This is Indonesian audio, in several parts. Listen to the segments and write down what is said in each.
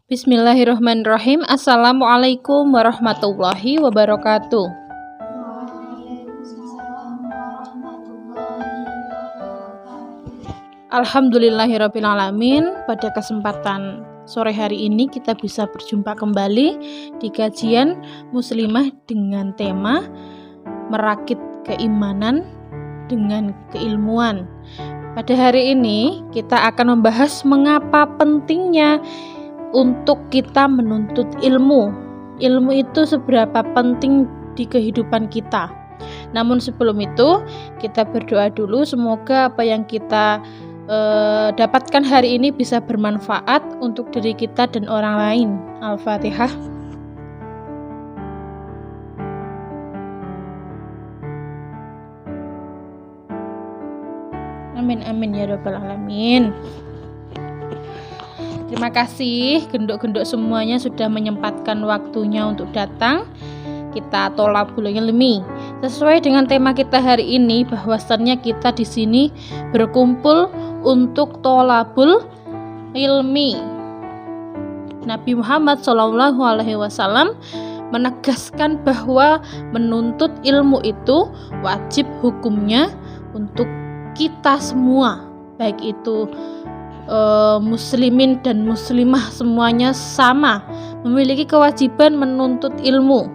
Bismillahirrahmanirrahim. Assalamualaikum warahmatullahi wabarakatuh. Waalaikumsalam warahmatullahi wabarakatuh. Alhamdulillahirrabbilalamin. Pada kesempatan sore hari ini kita bisa berjumpa kembali di kajian muslimah dengan tema merakit keimanan dengan keilmuan. Pada hari ini kita akan membahas mengapa pentingnya untuk kita menuntut ilmu. Ilmu itu seberapa penting di kehidupan kita. Namun sebelum itu kita berdoa dulu, semoga apa yang kita dapatkan hari ini bisa bermanfaat untuk diri kita dan orang lain. Al-Fatihah. Amin amin ya rabbal alamin. Terima kasih genduk-genduk semuanya sudah menyempatkan waktunya untuk datang. Kita tolabul ilmi. Sesuai dengan tema kita hari ini, bahwasannya kita di sini berkumpul untuk tolabul ilmi. Nabi Muhammad SAW menegaskan bahwa menuntut ilmu itu wajib hukumnya untuk kita semua, baik itu muslimin dan muslimah, semuanya sama memiliki kewajiban menuntut ilmu.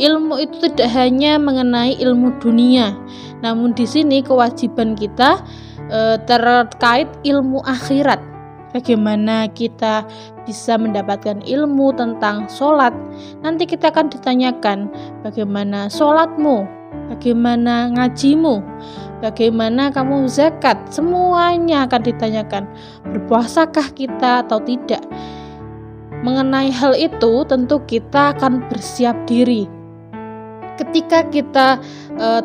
Ilmu itu tidak hanya mengenai ilmu dunia, namun di sini kewajiban kita terkait ilmu akhirat. Bagaimana kita bisa mendapatkan ilmu tentang sholat? Nanti kita akan ditanyakan bagaimana sholatmu, bagaimana ngajimu, bagaimana kamu zakat, semuanya akan ditanyakan. Berpuasakah kita atau tidak? Mengenai hal itu tentu kita akan bersiap diri. Ketika kita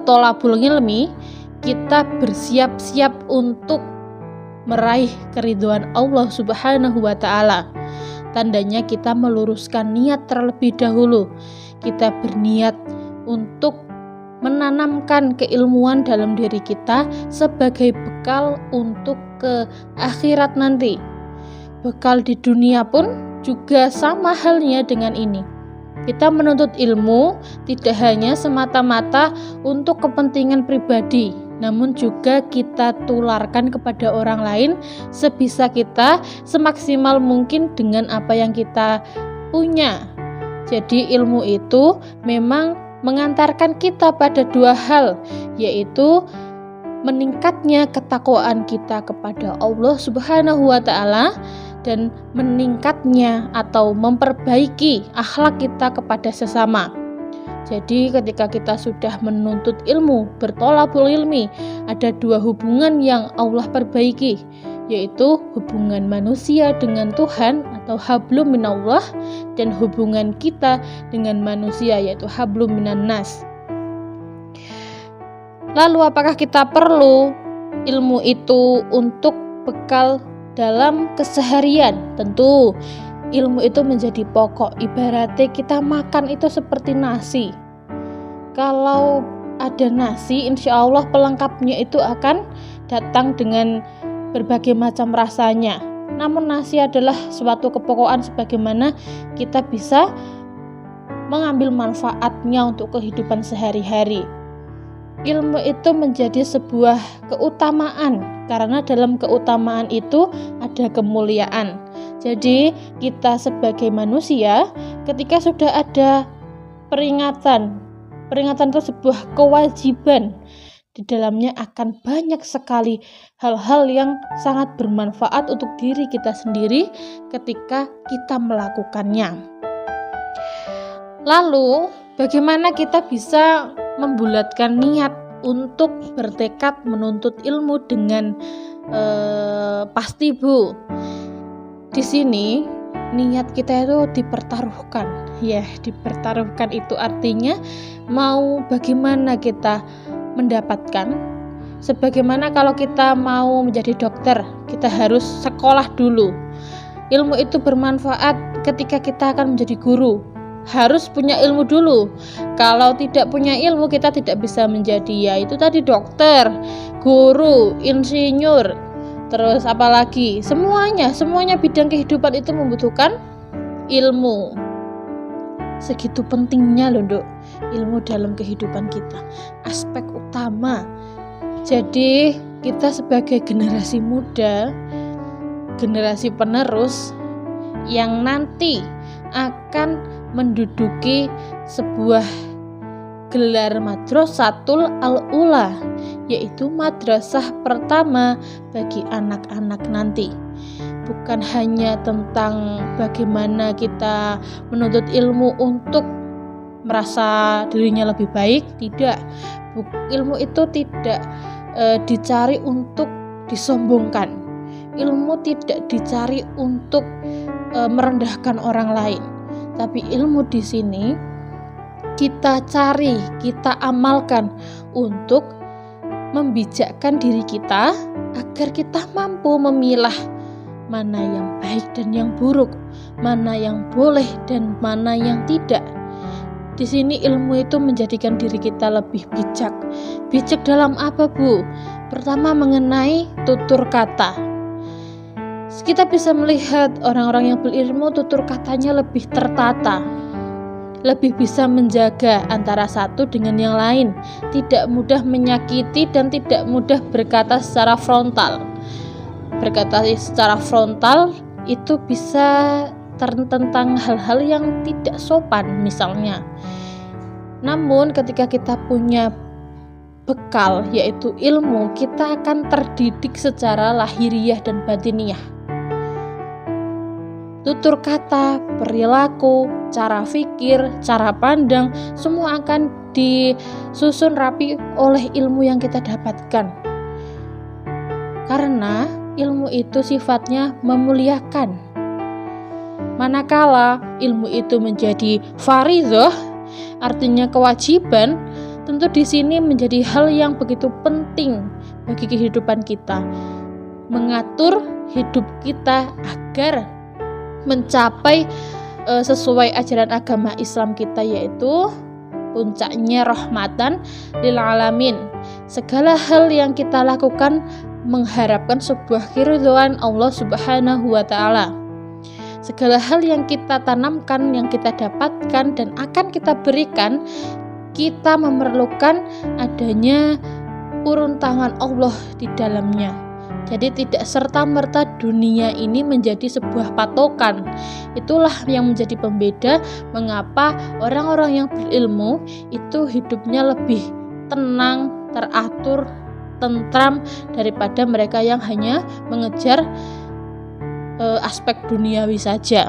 tolabul ilmi, kita bersiap-siap untuk meraih keridhaan Allah Subhanahu wa taala. Tandanya kita meluruskan niat terlebih dahulu. Kita berniat untuk menanamkan keilmuan dalam diri kita sebagai bekal untuk ke akhirat nanti. Bekal di dunia pun juga sama halnya dengan ini. Kita menuntut ilmu tidak hanya semata-mata untuk kepentingan pribadi, namun juga kita tularkan kepada orang lain sebisa kita, semaksimal mungkin dengan apa yang kita punya. Jadi ilmu itu memang mengantarkan kita pada dua hal, yaitu meningkatnya ketakwaan kita kepada Allah Subhanahu wa taala dan meningkatnya atau memperbaiki akhlak kita kepada sesama. Jadi ketika kita sudah menuntut ilmu, bertolabul ilmi, ada dua hubungan yang Allah perbaiki, yaitu hubungan manusia dengan Tuhan atau hablum minallah, dan hubungan kita dengan manusia yaitu hablum minannas. Lalu apakah kita perlu ilmu itu untuk bekal dalam keseharian? Tentu ilmu itu menjadi pokok. Ibaratnya kita makan itu seperti nasi. Kalau ada nasi, insya Allah pelengkapnya itu akan datang dengan berbagai macam rasanya. Namun nasi adalah suatu kepokokan sebagaimana kita bisa mengambil manfaatnya untuk kehidupan sehari-hari. Ilmu itu menjadi sebuah keutamaan, karena dalam keutamaan itu ada kemuliaan. Jadi kita sebagai manusia, ketika sudah ada peringatan itu sebuah kewajiban. Di dalamnya akan banyak sekali hal-hal yang sangat bermanfaat untuk diri kita sendiri ketika kita melakukannya. Lalu bagaimana kita bisa membulatkan niat untuk bertekad menuntut ilmu dengan pasti, Bu? Di sini niat kita itu dipertaruhkan. Ya, dipertaruhkan itu artinya mau bagaimana kita mendapatkan. Sebagaimana kalau kita mau menjadi dokter, kita harus sekolah dulu. Ilmu itu bermanfaat ketika kita akan menjadi guru. Harus punya ilmu dulu. Kalau tidak punya ilmu, kita tidak bisa menjadi, ya itu tadi, dokter, guru, insinyur, terus apalagi semuanya bidang kehidupan itu membutuhkan ilmu. Segitu pentingnya loh, Nduk, ilmu dalam kehidupan kita. Aspek utama. Jadi kita sebagai generasi muda, generasi penerus yang nanti akan menduduki sebuah gelar Madrasatul Al-Ula, yaitu madrasah pertama bagi anak-anak nanti. Bukan hanya tentang bagaimana kita menuntut ilmu untuk merasa dirinya lebih baik, tidak. Ilmu itu tidak dicari untuk disombongkan. Ilmu tidak dicari untuk merendahkan orang lain. Tapi ilmu di sini kita cari, kita amalkan untuk membijakkan diri kita agar kita mampu memilah mana yang baik dan yang buruk, mana yang boleh dan mana yang tidak. Di sini ilmu itu menjadikan diri kita lebih bijak. Bijak dalam apa, Bu? Pertama, mengenai tutur kata. Kita bisa melihat orang-orang yang berilmu, tutur katanya lebih tertata, lebih bisa menjaga antara satu dengan yang lain, tidak mudah menyakiti dan tidak mudah berkata secara frontal. Berkata secara frontal itu bisa tentang hal-hal yang tidak sopan misalnya. Namun ketika kita punya bekal yaitu ilmu, kita akan terdidik secara lahiriah dan batiniah. Tutur kata, perilaku, cara fikir, cara pandang, semua akan disusun rapi oleh ilmu yang kita dapatkan. Karena ilmu itu sifatnya memuliakan. Manakala ilmu itu menjadi fardhah, artinya kewajiban, tentu di sini menjadi hal yang begitu penting bagi kehidupan kita. Mengatur hidup kita agar mencapai sesuai ajaran agama Islam kita, yaitu puncaknya rahmatan lil alamin. Segala hal yang kita lakukan mengharapkan sebuah keridhaan Allah Subhanahu wa taala. Segala hal yang kita tanamkan, yang kita dapatkan dan akan kita berikan, kita memerlukan adanya urun tangan Allah di dalamnya. Jadi tidak serta-merta dunia ini menjadi sebuah patokan. Itulah yang menjadi pembeda mengapa orang-orang yang berilmu itu hidupnya lebih tenang, teratur, tentram daripada mereka yang hanya mengejar aspek duniawi saja.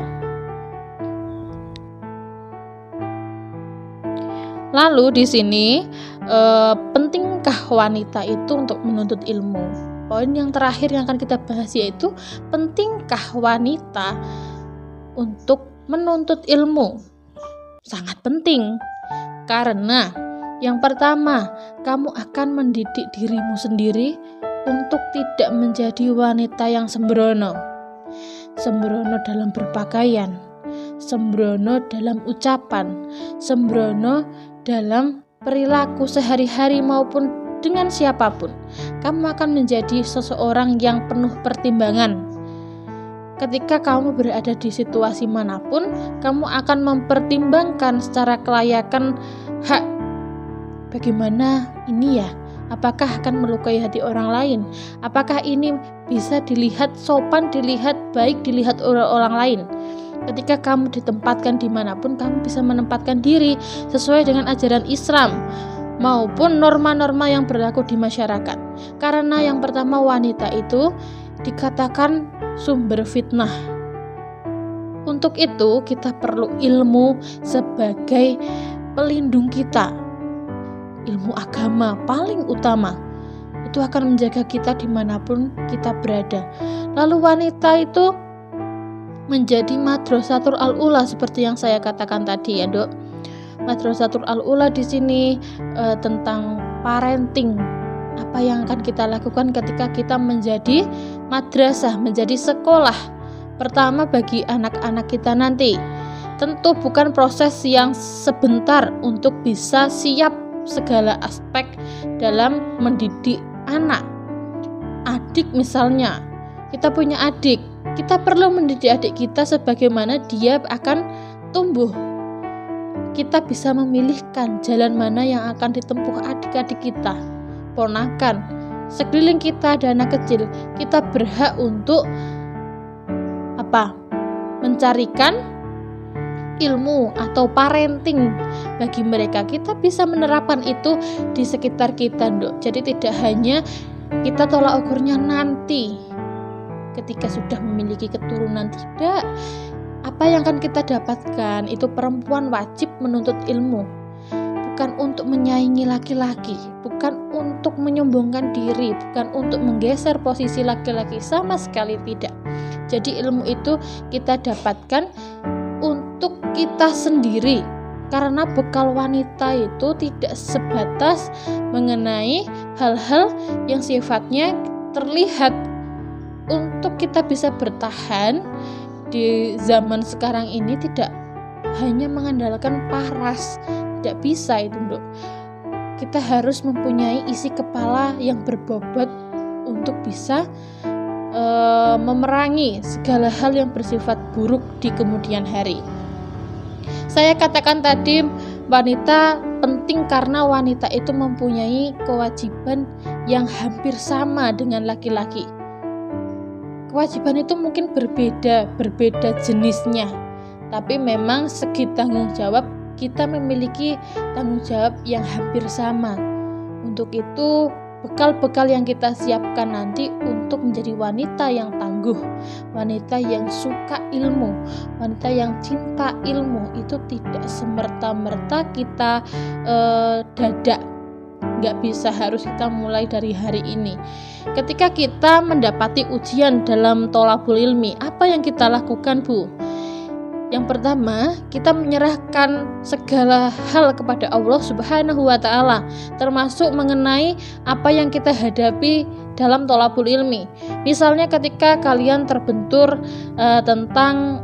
Lalu di sini pentingkah wanita itu untuk menuntut ilmu? Poin yang terakhir yang akan kita bahas yaitu pentingkah wanita untuk menuntut ilmu? Sangat penting, karena yang pertama, kamu akan mendidik dirimu sendiri untuk tidak menjadi wanita yang sembrono. Sembrono dalam berpakaian, sembrono dalam ucapan, sembrono dalam perilaku sehari-hari maupun dengan siapapun. Kamu akan menjadi seseorang yang penuh pertimbangan. Ketika kamu berada di situasi manapun, kamu akan mempertimbangkan secara kelayakan hak. Bagaimana ini ya? Apakah akan melukai hati orang lain? Apakah ini bisa dilihat sopan, dilihat baik, dilihat oleh orang lain? Ketika kamu ditempatkan dimanapun, kamu bisa menempatkan diri sesuai dengan ajaran Islam maupun norma-norma yang berlaku di masyarakat. Karena yang pertama, wanita itu dikatakan sumber fitnah. Untuk itu kita perlu ilmu sebagai pelindung kita. Ilmu agama paling utama itu akan menjaga kita dimanapun kita berada. Lalu wanita itu menjadi Madrasatul Al-Ula seperti yang saya katakan tadi ya, Dok. Madrasatul Al-Ula di sini tentang parenting. Apa yang akan kita lakukan ketika kita menjadi madrasah, menjadi sekolah pertama bagi anak-anak kita nanti. Tentu bukan proses yang sebentar untuk bisa siap segala aspek dalam mendidik anak. Adik misalnya, kita punya adik, Kita perlu mendidik adik kita sebagaimana dia akan tumbuh. Kita bisa memilihkan jalan mana yang akan ditempuh adik-adik kita, ponakan, sekeliling kita dan anak kecil. Kita berhak untuk mencarikan ilmu atau parenting bagi mereka. Kita bisa menerapkan itu di sekitar kita, Nduk. Jadi tidak hanya kita tolak ukurnya nanti ketika sudah memiliki keturunan, tidak. Apa yang akan kita dapatkan itu perempuan wajib menuntut ilmu, bukan untuk menyaingi laki-laki, bukan untuk menyombongkan diri, bukan untuk menggeser posisi laki-laki, sama sekali tidak. Jadi ilmu itu kita dapatkan untuk kita sendiri, karena bekal wanita itu tidak sebatas mengenai hal-hal yang sifatnya terlihat. Untuk kita bisa bertahan di zaman sekarang ini tidak hanya mengandalkan paras, tidak bisa itu, Nduk. Kita harus mempunyai isi kepala yang berbobot untuk bisa memerangi segala hal yang bersifat buruk di kemudian hari. Saya katakan tadi wanita penting karena wanita itu mempunyai kewajiban yang hampir sama dengan laki-laki. Kewajiban itu mungkin berbeda jenisnya, tapi memang segi tanggung jawab kita memiliki tanggung jawab yang hampir sama. Untuk itu bekal-bekal yang kita siapkan nanti untuk menjadi wanita yang tangguh, wanita yang suka ilmu, wanita yang cinta ilmu, itu tidak semerta-merta kita dadak. Nggak bisa, harus kita mulai dari hari ini. Ketika kita mendapati ujian dalam tholabul ilmi, apa yang kita lakukan, Bu? Yang pertama, kita menyerahkan segala hal kepada Allah Subhanahu wa Ta'ala, termasuk mengenai apa yang kita hadapi dalam tholabul ilmi. Misalnya ketika kalian terbentur tentang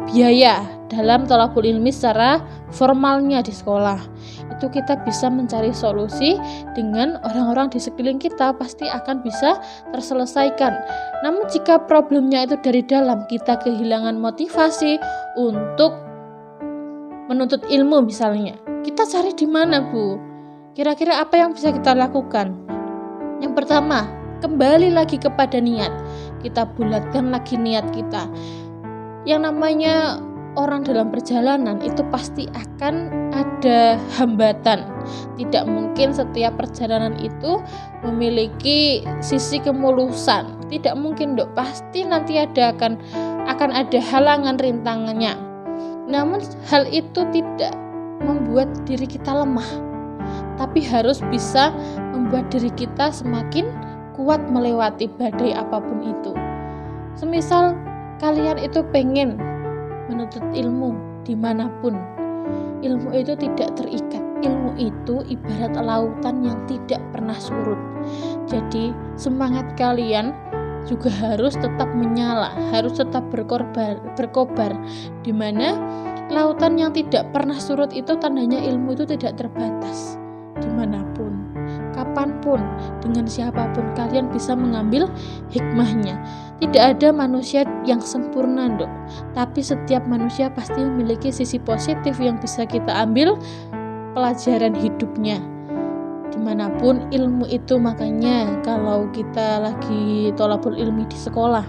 biaya dalam tholabul ilmi secara formalnya di sekolah, itu kita bisa mencari solusi dengan orang-orang di sekeliling kita, pasti akan bisa terselesaikan. Namun jika problemnya itu dari dalam, kita kehilangan motivasi untuk menuntut ilmu misalnya, kita cari di mana, Bu? Kira-kira apa yang bisa kita lakukan? Yang pertama, kembali lagi kepada niat. Kita bulatkan lagi niat kita. Yang namanya orang dalam perjalanan itu pasti akan ada hambatan. Tidak mungkin setiap perjalanan itu memiliki sisi kemulusan. Tidak mungkin, Dok. Pasti nanti akan ada halangan, rintangannya. Namun hal itu tidak membuat diri kita lemah, tapi harus bisa membuat diri kita semakin kuat melewati badai apapun itu. Semisal kalian itu pengen menuntut ilmu dimanapun, ilmu itu tidak terikat. Ilmu itu ibarat lautan yang tidak pernah surut. Jadi semangat kalian juga harus tetap menyala, harus tetap berkobar, di mana lautan yang tidak pernah surut itu tandanya ilmu itu tidak terbatas. Dimanapun, kapanpun, dengan siapapun kalian bisa mengambil hikmahnya. Tidak ada manusia yang sempurna, Dok. Tapi setiap manusia pasti memiliki sisi positif yang bisa kita ambil pelajaran hidupnya. Dimanapun ilmu itu, makanya kalau kita lagi tholabul ilmi di sekolah,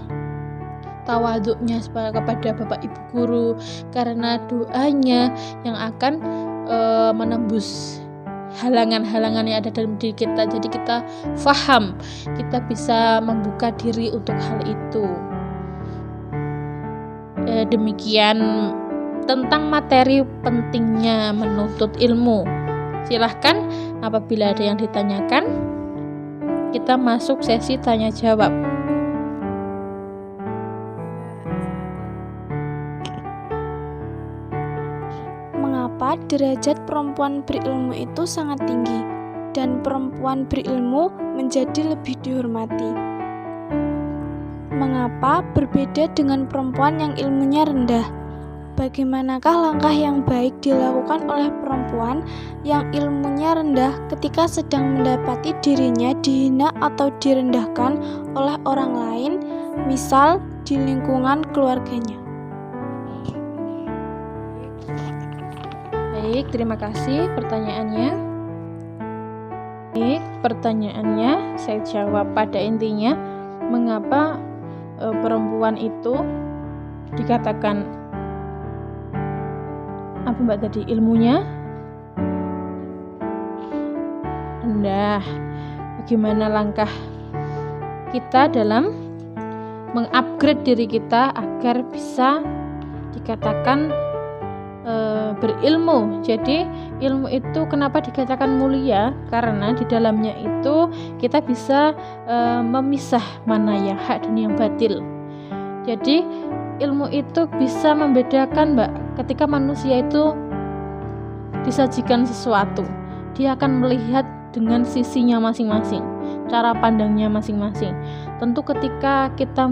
tawaduknya kepada Bapak Ibu guru, karena doanya yang akan menembus halangan-halangan yang ada dalam diri kita. Jadi kita faham, kita bisa membuka diri untuk hal itu. Demikian tentang materi pentingnya menuntut ilmu. Silahkan apabila ada yang ditanyakan, kita masuk sesi tanya jawab. Mengapa derajat perempuan berilmu itu sangat tinggi dan perempuan berilmu menjadi lebih dihormati? Mengapa berbeda dengan perempuan yang ilmunya rendah? Bagaimanakah langkah yang baik dilakukan oleh perempuan yang ilmunya rendah ketika sedang mendapati dirinya dihina atau direndahkan oleh orang lain misal di lingkungan keluarganya. Baik, terima kasih pertanyaannya. Baik, pertanyaannya saya jawab pada intinya, mengapa perempuan itu dikatakan apa Mbak tadi, ilmunya rendah. Bagaimana langkah kita dalam mengupgrade diri kita agar bisa dikatakan berilmu. Jadi ilmu itu kenapa dikatakan mulia? Karena di dalamnya itu kita bisa memisah mana yang hak dan yang batil. Jadi ilmu itu bisa membedakan Mbak, ketika manusia itu disajikan sesuatu, dia akan melihat dengan sisinya masing-masing, cara pandangnya masing-masing. Tentu ketika kita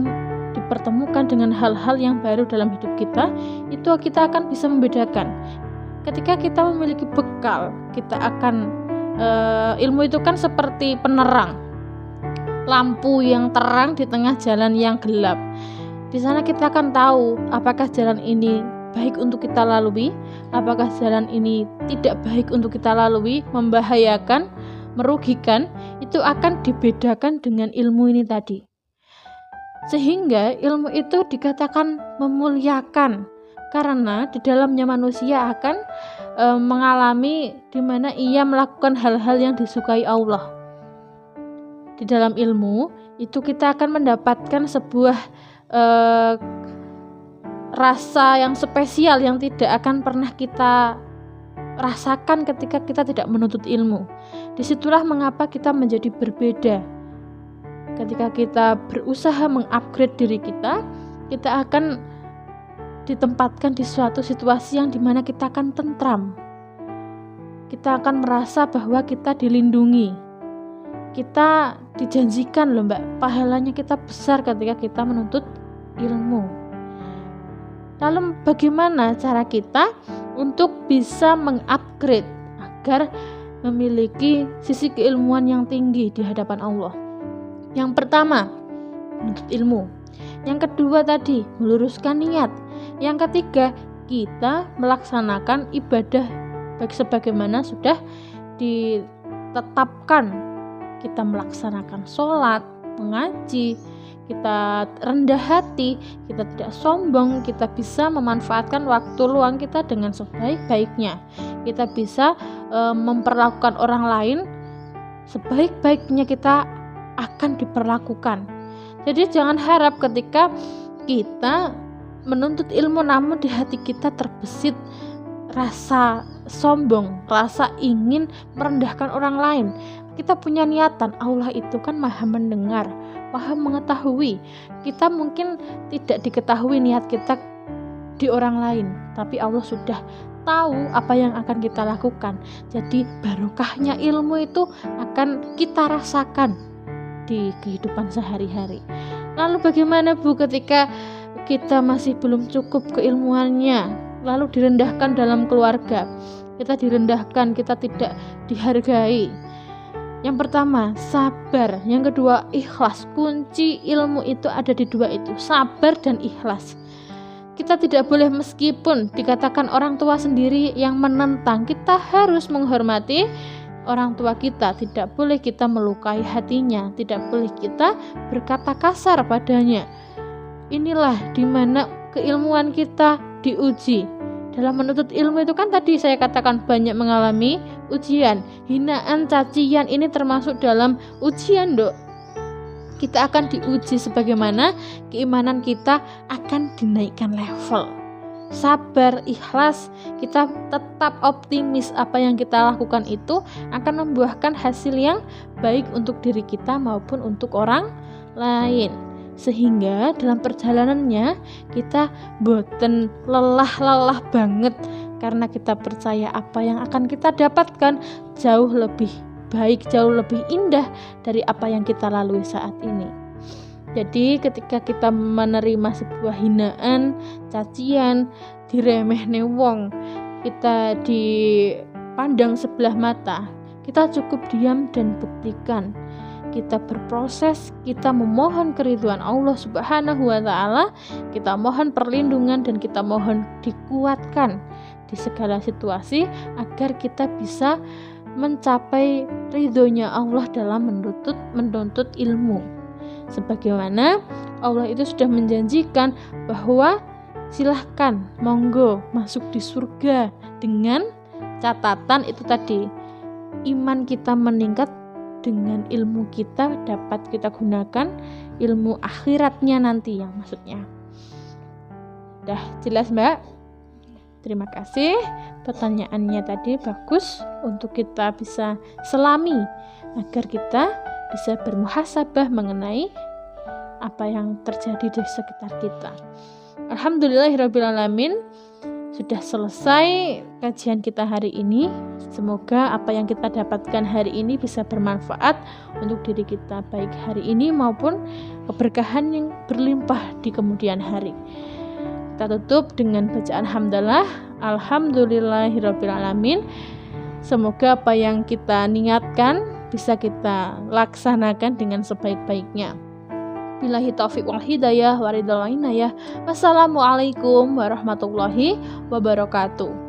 dipertemukan dengan hal-hal yang baru dalam hidup kita, itu kita akan bisa membedakan. Ketika kita memiliki bekal, kita akan ilmu itu kan seperti penerang, lampu yang terang di tengah jalan yang gelap. Di sana kita akan tahu apakah jalan ini baik untuk kita lalui, apakah jalan ini tidak baik untuk kita lalui, membahayakan, merugikan. Itu akan dibedakan dengan ilmu ini tadi. Sehingga ilmu itu dikatakan memuliakan, karena di dalamnya manusia akan mengalami di mana ia melakukan hal-hal yang disukai Allah. Di dalam ilmu itu kita akan mendapatkan sebuah rasa yang spesial yang tidak akan pernah kita rasakan ketika kita tidak menuntut ilmu. Disitulah mengapa kita menjadi berbeda. Ketika kita berusaha mengupgrade diri kita akan ditempatkan di suatu situasi yang dimana kita akan tentram. Kita akan merasa bahwa kita dilindungi. Kita dijanjikan loh Mbak, pahalanya kita besar ketika kita menuntut ilmu. Lalu bagaimana cara kita untuk bisa mengupgrade agar memiliki sisi keilmuan yang tinggi di hadapan Allah? Yang pertama, menuntut ilmu. Yang kedua tadi, meluruskan niat. Yang ketiga, kita melaksanakan ibadah baik sebagaimana sudah ditetapkan. Kita melaksanakan sholat, mengaji, kita rendah hati, kita tidak sombong, kita bisa memanfaatkan waktu luang kita dengan sebaik-baiknya. Kita bisa memperlakukan orang lain sebaik-baiknya kita akan diperlakukan. Jadi jangan harap ketika kita menuntut ilmu namun di hati kita terbesit rasa sombong, rasa ingin merendahkan orang lain. Kita punya niatan, Allah itu kan maha mendengar, maha mengetahui. Kita mungkin tidak diketahui niat kita di orang lain, tapi Allah sudah tahu apa yang akan kita lakukan. Jadi barokahnya ilmu itu akan kita rasakan di kehidupan sehari-hari. Lalu bagaimana Bu ketika kita masih belum cukup keilmuannya, lalu direndahkan dalam keluarga, kita direndahkan, kita tidak dihargai? Yang pertama, sabar. Yang kedua, ikhlas. Kunci ilmu itu ada di dua itu, sabar dan ikhlas. Kita tidak boleh, meskipun dikatakan orang tua sendiri yang menentang, kita harus menghormati orang tua kita. Tidak boleh kita melukai hatinya, tidak boleh kita berkata kasar padanya. Inilah dimana keilmuan kita diuji. Dalam menuntut ilmu itu kan tadi saya katakan banyak mengalami ujian, hinaan, cacian, ini termasuk dalam ujian Dok. Kita akan diuji sebagaimana keimanan kita akan dinaikkan level. Sabar, ikhlas, kita tetap optimis apa yang kita lakukan itu akan membuahkan hasil yang baik untuk diri kita maupun untuk orang lain. Sehingga dalam perjalanannya kita boten lelah banget, karena kita percaya apa yang akan kita dapatkan jauh lebih baik, jauh lebih indah dari apa yang kita lalui saat ini. Jadi ketika kita menerima sebuah hinaan, cacian, diremehne wong, kita dipandang sebelah mata, kita cukup diam dan buktikan. kita berproses, kita memohon keridhaan Allah Subhanahu wa taala, kita mohon perlindungan dan kita mohon dikuatkan di segala situasi agar kita bisa mencapai ridhonya Allah dalam menuntut ilmu. Sebagaimana Allah itu sudah menjanjikan bahwa silahkan monggo masuk di surga dengan catatan itu tadi, iman kita meningkat dengan ilmu kita dapat kita gunakan, ilmu akhiratnya nanti yang maksudnya. Dah jelas Mbak? Terima kasih, pertanyaannya tadi bagus untuk kita bisa selami agar kita bisa bermuhasabah mengenai apa yang terjadi di sekitar kita. Alhamdulillahirrabbilalamin, sudah selesai kajian kita hari ini. Semoga apa yang kita dapatkan hari ini bisa bermanfaat untuk diri kita, baik hari ini maupun keberkahan yang berlimpah di kemudian hari. Kita tutup dengan bacaan hamdalah. Alhamdulillahirrabbilalamin. Semoga apa yang kita niatkan bisa kita laksanakan dengan sebaik-baiknya. Billahi taufiq wal hidayah wa ridal inayah. Wassalamualaikum warahmatullahi wabarakatuh.